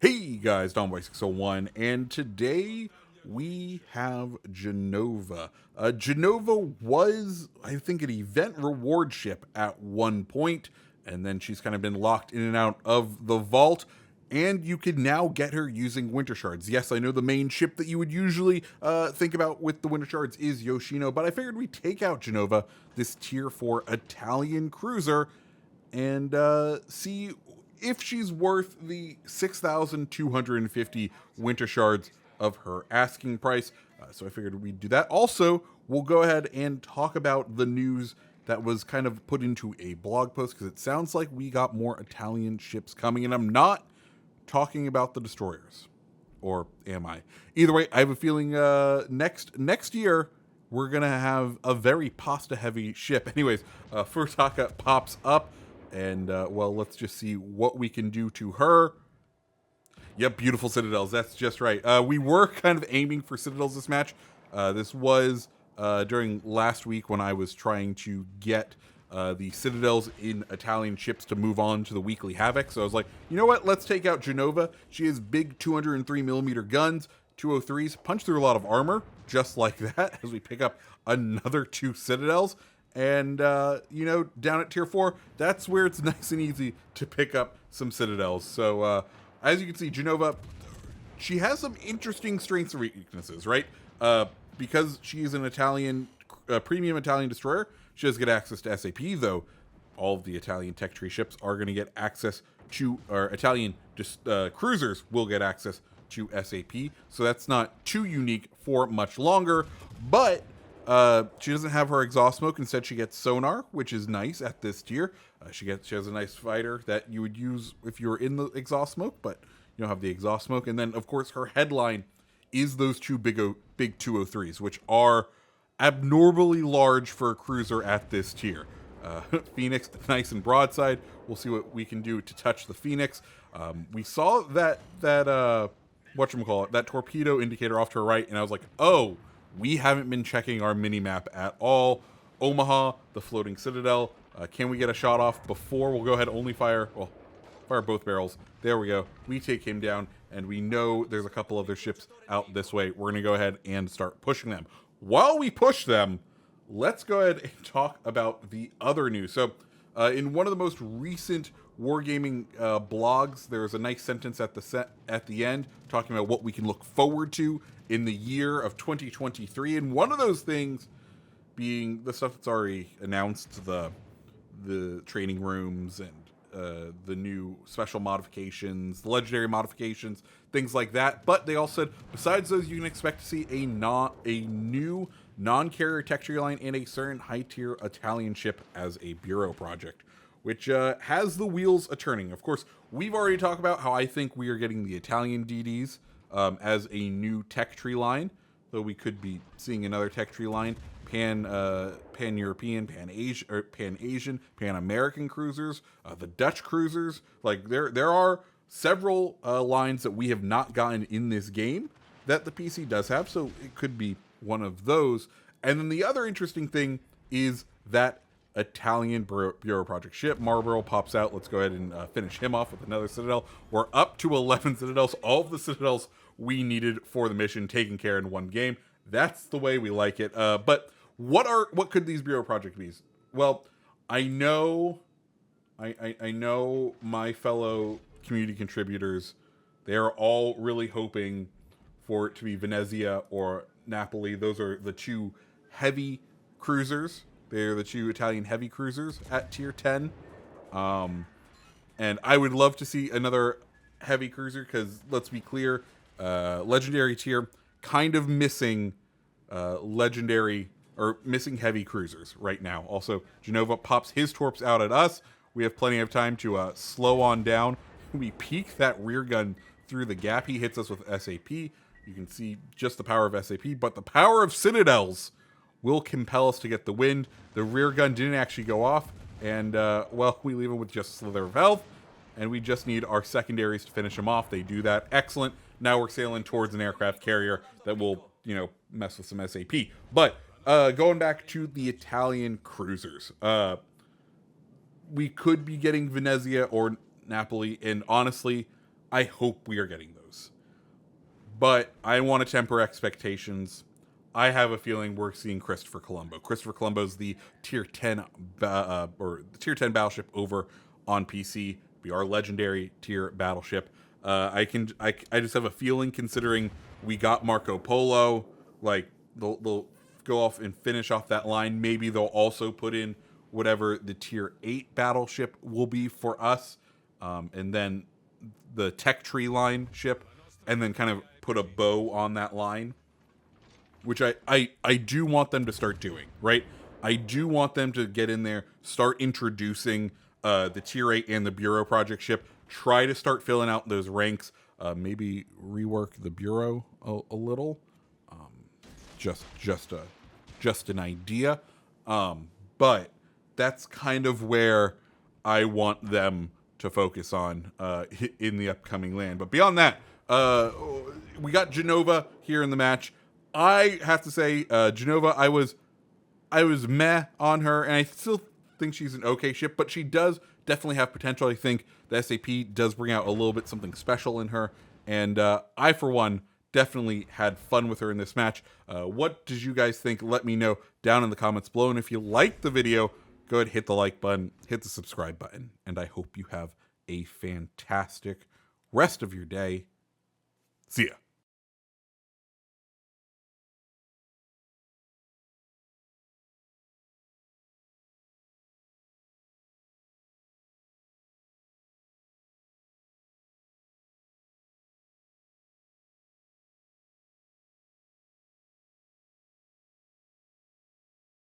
Hey guys, DonBoy601, and today we have Genova. Genova was, I think, an event reward ship at one point, and then she's kind of been locked in and out of the vault, and you can now get her using Winter Shards. Yes, I know the main ship that you would usually think about with the Winter Shards is Yoshino, but I figured we'd take out Genova, this tier 4 Italian cruiser, and see if she's worth the 6,250 winter shards of her asking price. So I figured we'd do that. Also, we'll go ahead and talk about the news that was kind of put into a blog post because it sounds like we got more Italian ships coming, and I'm not talking about the destroyers, or am I? Either way, I have a feeling next year we're gonna have a very pasta heavy ship. Anyways, Furtaka pops up, and well, let's just see what we can do to her. Yep, beautiful citadels. That's just right. We were kind of aiming for citadels this match. This was during last week when I was trying to get the citadels in Italian ships to move on to the weekly havoc. So I was like, you know what? Let's take out Genova. She has big 203 millimeter guns, 203s, punch through a lot of armor, just like that. As we pick up another two citadels. And, down at tier 4, that's where it's nice and easy to pick up some citadels. So, as you can see, Genova, she has some interesting strengths and weaknesses, right? Because she's an Italian, premium Italian destroyer, she does get access to SAP, though all of the Italian tech tree ships are going to get access to, or Italian cruisers will get access to SAP. So that's not too unique for much longer, but she doesn't have her exhaust smoke. Instead, she gets sonar, which is nice at this tier. She has a nice fighter that you would use if you were in the exhaust smoke, but you don't have the exhaust smoke. And then, of course, her headline is those two big 203s, which are abnormally large for a cruiser at this tier. Phoenix, nice and broadside. We'll see what we can do to touch the Phoenix. We saw that whatchamacallit, that torpedo indicator off to her right, and I was like, oh, we haven't been checking our mini-map at all. Omaha, the floating citadel. Can we get a shot off before? We'll go ahead and only fire, well, fire both barrels. There we go. We take him down, and we know there's a couple other ships out this way. We're going to go ahead and start pushing them. While we push them, let's go ahead and talk about the other news. So, in one of the most recent wargaming blogs, there's a nice sentence at the end talking about what we can look forward to in the year of 2023, and one of those things being the stuff that's already announced, the training rooms and the new special modifications, the legendary modifications, things like that. But they all said, besides those, you can expect to see a new non-carrier tech tree line and a certain high-tier Italian ship as a bureau project, which has the wheels a-turning. Of course, we've already talked about how I think we are getting the Italian DDs as a new tech tree line, though we could be seeing another tech tree line, pan-European, pan-Asian, pan-American cruisers, the Dutch cruisers. Like, there are several lines that we have not gotten in this game that the PC does have, so it could be one of those. And then the other interesting thing is that Italian bureau project ship. Marlborough pops out. Let's go ahead and finish him off with another citadel. We're up to 11 citadels. All of the citadels we needed for the mission taken care in one game. That's the way we like it. But what could these bureau projects be? Well, I know my fellow community contributors, they are all really hoping for it to be Venezia or Napoli. Those are the two heavy cruisers. They're the two Italian heavy cruisers at tier 10. And I would love to see another heavy cruiser because, let's be clear, legendary tier kind of missing legendary or missing heavy cruisers right now. Also, Genova pops his torps out at us. We have plenty of time to slow on down. We peek that rear gun through the gap. He hits us with SAP. You can see just the power of SAP, but the power of citadels will compel us to get the wind. The rear gun didn't actually go off, and, well, we leave him with just a slither of health, and we just need our secondaries to finish him off. They do that. Excellent. Now we're sailing towards an aircraft carrier that will, mess with some SAP. But going back to the Italian cruisers, we could be getting Venezia or Napoli, and honestly, I hope we are getting those. But I want to temper expectations. I have a feeling we're seeing Christopher Colombo. Christopher Colombo's the tier 10 or the tier 10 battleship over on PC. Be our legendary tier battleship. I just have a feeling, considering we got Marco Polo, like they'll go off and finish off that line. Maybe they'll also put in whatever the tier 8 battleship will be for us, and then the tech tree line ship, and then kind of put a bow on that line, which I do want them to start doing, right? I do want them to get in there, start introducing the tier 8 and the Bureau project ship, try to start filling out those ranks, maybe rework the Bureau a little. Just an idea. But that's kind of where I want them to focus on in the upcoming land. But beyond that, we got Genova here in the match. I have to say, Genova, I was meh on her, and I still think she's an okay ship, but she does definitely have potential. I think the SAP does bring out a little bit something special in her, and I, for one, definitely had fun with her in this match. What did you guys think? Let me know down in the comments below, and if you liked the video, go ahead and hit the like button, hit the subscribe button, and I hope you have a fantastic rest of your day. See ya.